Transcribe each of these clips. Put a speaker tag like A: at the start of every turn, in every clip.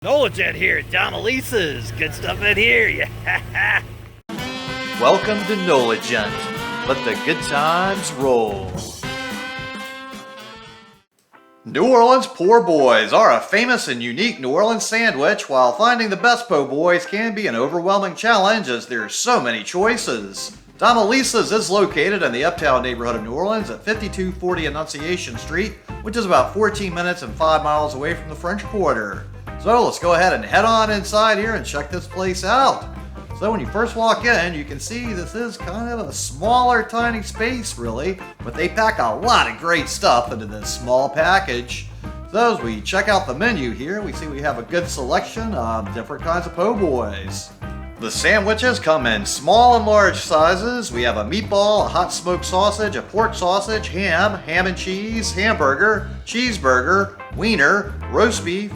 A: Nolan here at Domilises. Good stuff in here, yeah.
B: Welcome to Nolan. Let the good times roll. New Orleans po' boys are a famous and unique New Orleans sandwich, while finding the best po' boys can be an overwhelming challenge as there's so many choices. Domilises is located in the Uptown neighborhood of New Orleans at 5240 Annunciation Street, which is about 14 minutes and 5 miles away from the French Quarter. So let's go ahead and head on inside here and check this place out. So when you first walk in, you can see this is kind of a smaller, tiny space really, but they pack a lot of great stuff into this small package. So as we check out the menu here, we see we have a good selection of different kinds of po' boys. The sandwiches come in small and large sizes. We have a meatball, a hot smoked sausage, a pork sausage, ham and cheese, hamburger, cheeseburger, wiener, roast beef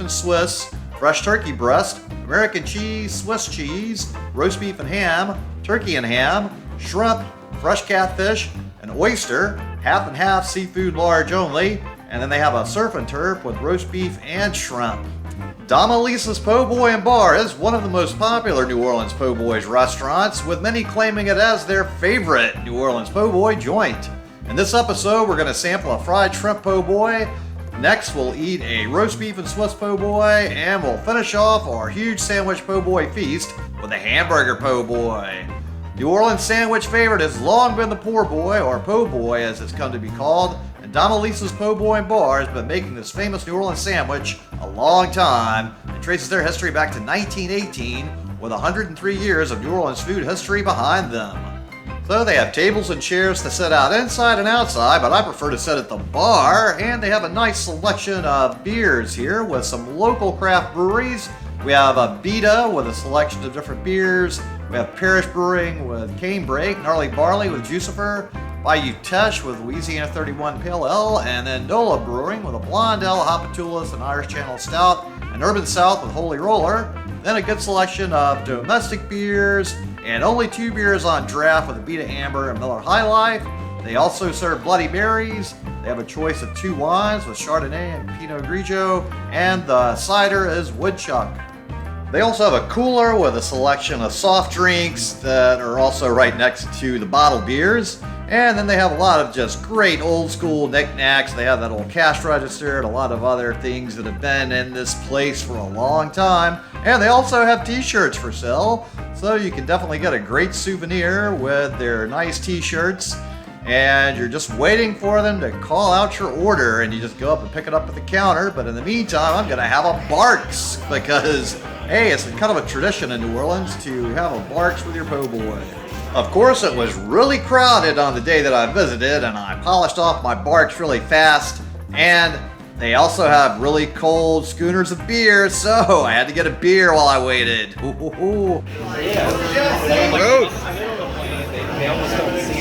B: and Swiss, fresh turkey breast, American cheese, Swiss cheese, roast beef and ham, turkey and ham, shrimp, fresh catfish, an oyster, half and half seafood large only, and then they have a surf and turf with roast beef and shrimp. Domilises Po' Boy and Bar is one of the most popular New Orleans po' boys restaurants, with many claiming it as their favorite New Orleans po' boy joint. In this episode, we're going to sample a fried shrimp po' boy. Next, we'll eat a roast beef and Swiss po' boy, and we'll finish off our huge sandwich po' boy feast with a hamburger po' boy. New Orleans sandwich favorite has long been the po' boy, or po' boy as it's come to be called, and Domilises Po' Boy and Bar has been making this famous New Orleans sandwich a long time. It traces their history back to 1918, with 103 years of New Orleans food history behind them. So they have tables and chairs to sit out inside and outside, but I prefer to sit at the bar, and they have a nice selection of beers here with some local craft breweries. We have a Beta with a selection of different beers. We have Parish Brewing with Cane Break, Gnarly Barley with Jucifer, Bayou Teche with Louisiana 31 Pale Ale, and then Nola Brewing with a Blonde Ale, Hopatulus, and Irish Channel Stout, and Urban South with Holy Roller. Then a good selection of domestic beers, and only 2 beers on draft with a Beta Amber and Miller High Life. They also serve Bloody Marys. They have a choice of 2 wines with Chardonnay and Pinot Grigio, and the cider is Woodchuck. They also have a cooler with a selection of soft drinks that are also right next to the bottled beers. And then they have a lot of just great old school knickknacks. They have that old cash register and a lot of other things that have been in this place for a long time. And they also have t-shirts for sale, so you can definitely get a great souvenir with their nice t-shirts. And you're just waiting for them to call out your order, and you just go up and pick it up at the counter. But in the meantime, I'm gonna have a Barks, because hey, it's kind of a tradition in New Orleans to have a Barks with your po' boy. Of course, it was really crowded on the day that I visited, and I polished off my Barks really fast. And they also have really cold schooners of beer, so I had to get a beer while I waited. Ooh, ooh, ooh. They almost don't see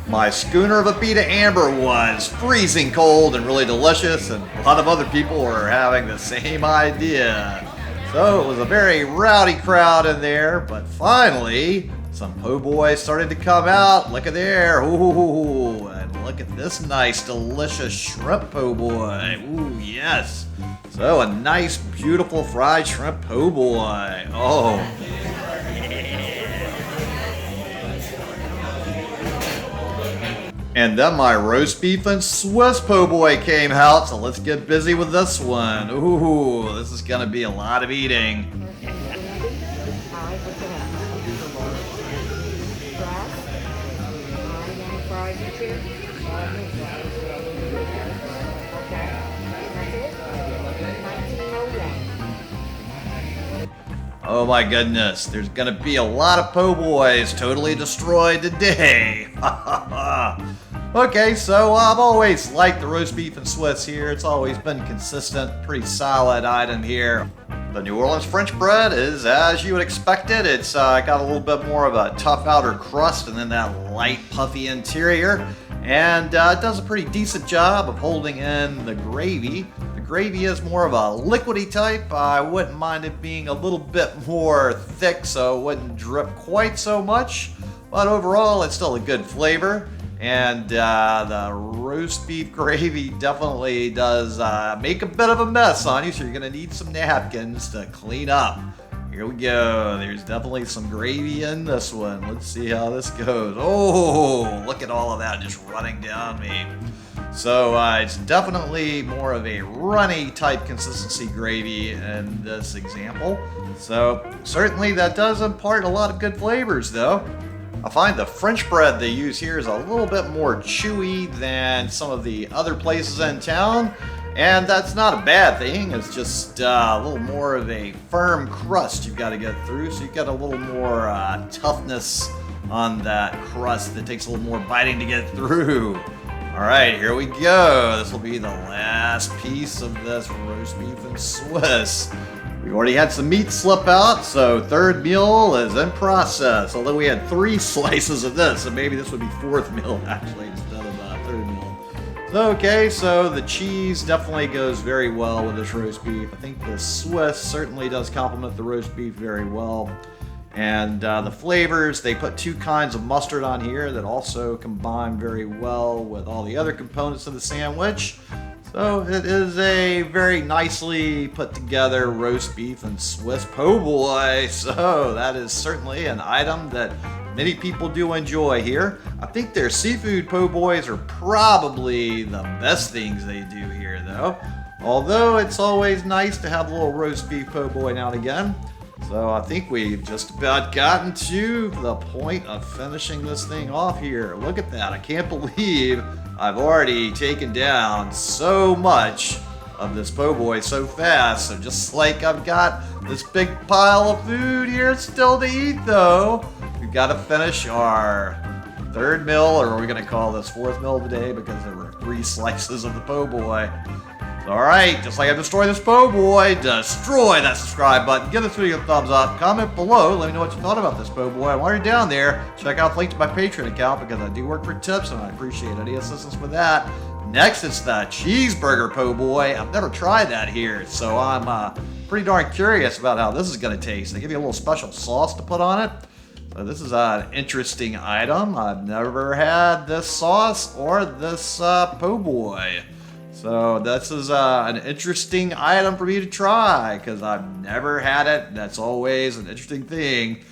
B: My schooner of a Beta Amber was freezing cold and really delicious, and a lot of other people were having the same idea. So it was a very rowdy crowd in there, but finally, some po' boys started to come out. Look at there. Ooh, and look at this nice, delicious shrimp po' boy. Ooh, yes. So a nice, beautiful fried shrimp po' boy. Oh. And then my roast beef and Swiss po' boy came out, so let's get busy with this one. Ooh, this is gonna be a lot of eating. Oh my goodness, there's gonna be a lot of po' boys totally destroyed today. Okay, so I've always liked the roast beef and Swiss here. It's always been consistent, pretty solid item here. The New Orleans French bread is as you would expect it. It's got a little bit more of a tough outer crust and then that light puffy interior. And it does a pretty decent job of holding in the gravy. The gravy is more of a liquidy type. I wouldn't mind it being a little bit more thick so it wouldn't drip quite so much. but overall it's still a good flavor. And the roast beef gravy definitely does make a bit of a mess on you, so you're gonna need some napkins to clean up. Here we go. There's definitely some gravy in this one. Let's see how this goes. Oh, look at all of that just running down me. So it's definitely more of a runny type consistency gravy in this example. So certainly that does impart a lot of good flavors though. I find the French bread they use here is a little bit more chewy than some of the other places in town. And that's not a bad thing, it's just a little more of a firm crust you've got to get through, so you get a little more toughness on that crust that takes a little more biting to get through. Alright, here we go. This will be the last piece of this roast beef and Swiss. We already had some meat slip out, so third meal is in process. Although we had 3 slices of this, so maybe this would be 4th meal actually instead of third meal. Okay, so the cheese definitely goes very well with this roast beef. I think the Swiss certainly does complement the roast beef very well. And the flavors, they put 2 kinds of mustard on here that also combine very well with all the other components of the sandwich. So it is a very nicely put together roast beef and Swiss po' boy. So that is certainly an item that many people do enjoy here. I think their seafood po' boys are probably the best things they do here though. Although it's always nice to have a little roast beef po' boy now and again. So I think we've just about gotten to the point of finishing this thing off here. Look at that. I can't believe I've already taken down so much of this po' boy so fast. So just like I've got this big pile of food here still to eat though, we've got to finish our 3rd meal, or are we going to call this 4th meal today because there were 3 slices of the po' boy. Alright, just like I destroyed this po' boy, destroy that subscribe button, give this video a thumbs up, comment below, let me know what you thought about this po' boy. And while you're down there, check out the link to my Patreon account because I do work for tips and I appreciate any assistance with that. Next, it's the cheeseburger po' boy. I've never tried that here, so I'm pretty darn curious about how this is going to taste. They give you a little special sauce to put on it. So this is an interesting item. I've never had this sauce or this po' boy. So this is an interesting item for me to try because I've never had it. That's always an interesting thing.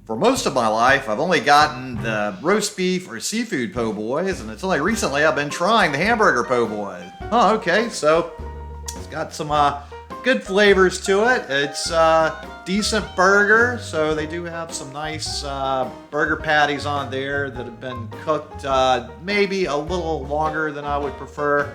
B: For most of my life, I've only gotten the roast beef or seafood po' boys, and it's only recently I've been trying the hamburger po' boy. Oh, okay, so it's got some good flavors to it. It's decent burger, so they do have some nice burger patties on there that have been cooked maybe a little longer than I would prefer.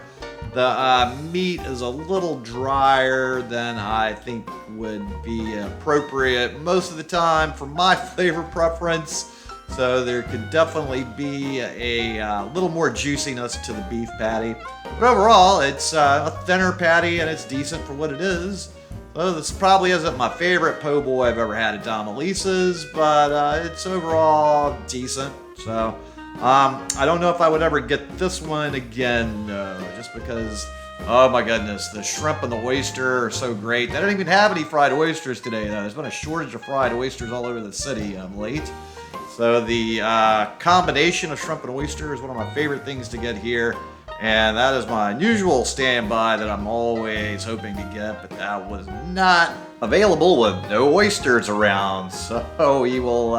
B: The meat is a little drier than I think would be appropriate most of the time for my flavor preference. So there could definitely be a little more juiciness to the beef patty. But overall, it's a thinner patty and it's decent for what it is. So this probably isn't my favorite po' boy I've ever had at Domilises, but it's overall decent. So I don't know if I would ever get this one again, just because, oh my goodness, the shrimp and the oyster are so great. They don't even have any fried oysters today, though. There's been a shortage of fried oysters all over the city of late. So the combination of shrimp and oyster is one of my favorite things to get here. And that is my usual standby that I'm always hoping to get, but that was not available with no oysters around. So we will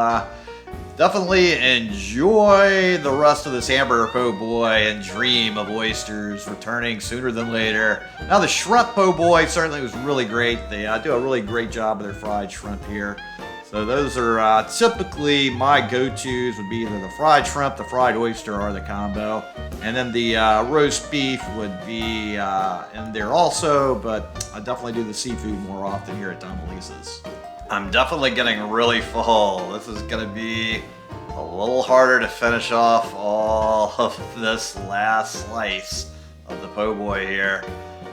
B: definitely enjoy the rest of this hamburger po' boy and dream of oysters returning sooner than later. Now the shrimp po' boy certainly was really great. They do a really great job with their fried shrimp here. So those are typically my go-tos would be either the fried shrimp, the fried oyster, or the combo. And then the roast beef would be in there also, but I definitely do the seafood more often here at Domilises. I'm definitely getting really full. This is going to be a little harder to finish off all of this last slice of the po' boy here.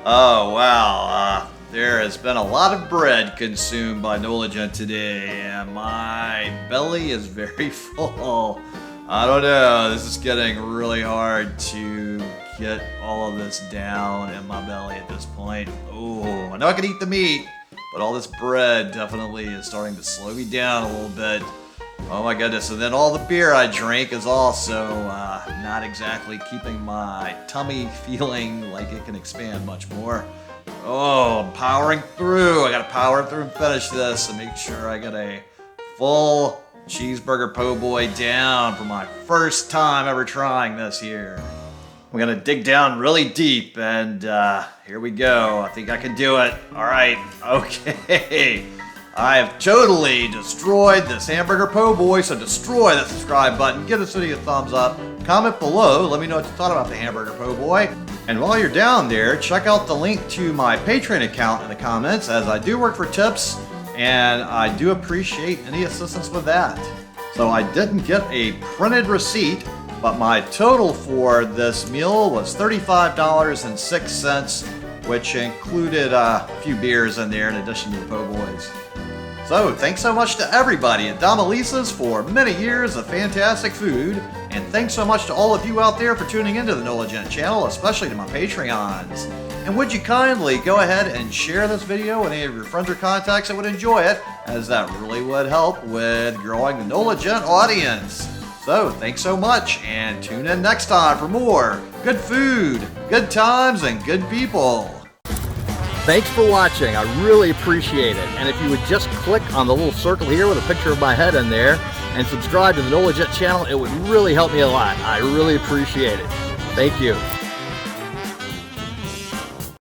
B: Oh, wow. There has been a lot of bread consumed by Noligent today, and my belly is very full. I don't know, this is getting really hard to get all of this down in my belly at this point. Oh, I know I can eat the meat, but all this bread definitely is starting to slow me down a little bit. Oh my goodness, and then all the beer I drink is also not exactly keeping my tummy feeling like it can expand much more. Oh, I'm powering through. I gotta power through and finish this and make sure I get a full cheeseburger po' boy down for my first time ever trying this here. I'm gonna dig down really deep and here we go. I think I can do it. All right, okay. I have totally destroyed this hamburger po' boy, so destroy the subscribe button, give this video a thumbs up, comment below, let me know what you thought about the hamburger po' boy. And while you're down there, check out the link to my Patreon account in the comments, as I do work for tips, and I do appreciate any assistance with that. So I didn't get a printed receipt, but my total for this meal was $35.06, which included a few beers in there in addition to the po' boys. So, thanks so much to everybody at Domilises for many years of fantastic food, and thanks so much to all of you out there for tuning into the NOLA Gent channel, especially to my Patreons. And would you kindly go ahead and share this video with any of your friends or contacts that would enjoy it, as that really would help with growing the NOLA Gent audience. So, thanks so much, and tune in next time for more good food, good times, and good people.
C: Thanks for watching. I really appreciate it. And if you would just click on the little circle here with a picture of my head in there and subscribe to the NOLA Gent channel, it would really help me a lot. I really appreciate it. Thank you.